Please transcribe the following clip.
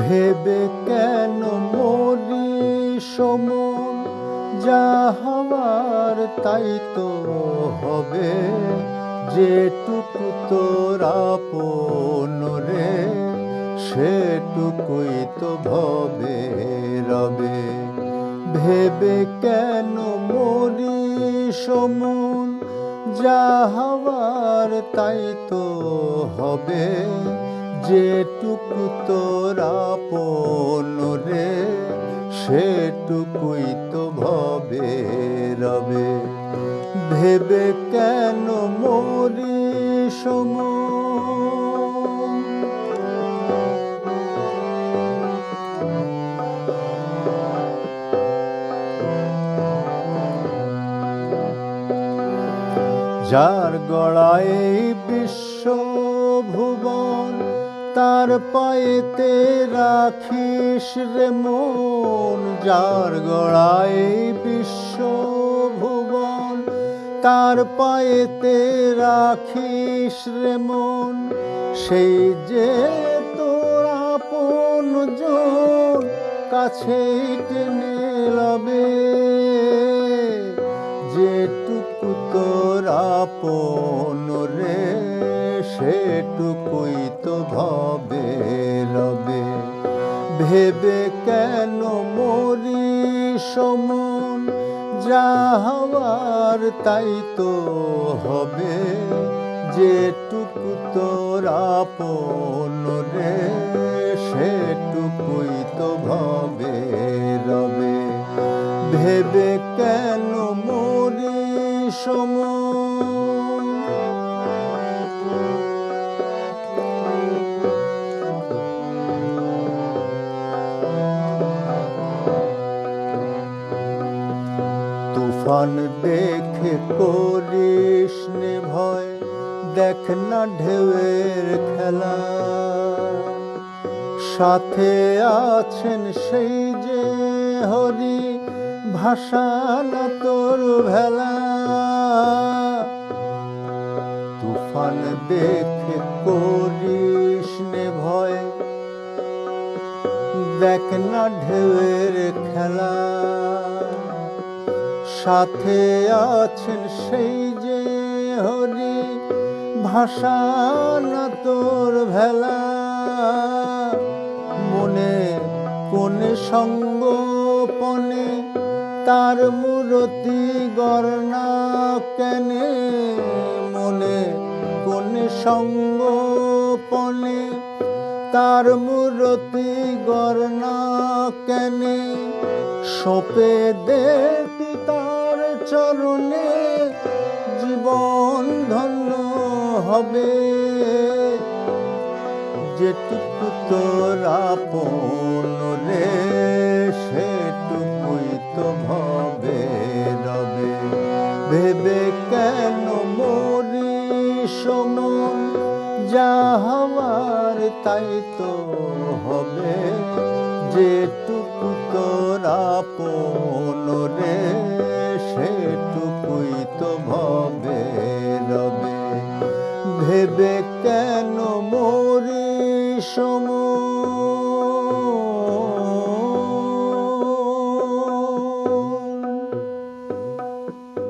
ভেবে কেন মরি সমন, যা হওয়ার তাই তো হবে। যেটুকু তোর আপন রে, সেটুকুই তো ভবে রবে। ভেবে কেন মরি সমন, যা হওয়ার তাই তো হবে। যেটুকু তোর আপন রে, সেটুকুই তো ভবে রবে। ভেবে কেন মরি সমন। যার গড়ায় বিশ্ব ভুবন, তার পায়েতে রাখিস রে মন। যার গড়ায় বিশ্ব ভুবন, তার পায়েতে রাখিস রে মন। সেই যে তোর আপন জন, কাছেই টেনে লবে। যেটুকু তোর আপন রে, সেটুকুই তো ভবে রবে। ভেবে কেন মরি সমন, যা হওয়ার তাই তো হবে। যেটুকু তোর আপন রে, সেটুকুই তো ভবে রবে। ভেবে কেন মরি সমন। তুফান দেখে করিস নে ভয়, দেখ না ঢেউয়ের খেলা। সাথে আছেন সেই যে হরি, ভাসানো তোর ভেলা। তুফান দেখে করিস নে ভয়, দেখ না ঢেউয়ের খেলা। সাথে আছেন সেই যে হরি, ভাসানো তোর ভেলা। মনে কোনে সঙ্গোপনে, তার মূরতি গড়না কেনে। মনে কোনে সঙ্গোপনে, তার মূরতি গড়না কেনে। সঁপে দেখি তার চরণে, জীবন ধন্য হবে। যেটুকু তোর আপন রে, সেটুকুই তো ভবে রবে। ভেবে কেন মরি সমন, যা হওয়ার তাই তো হবে। যেটুকু তোর আপন রে, সেটুকুই তো ভবে রবে। ভেবে কেন মরি সমন।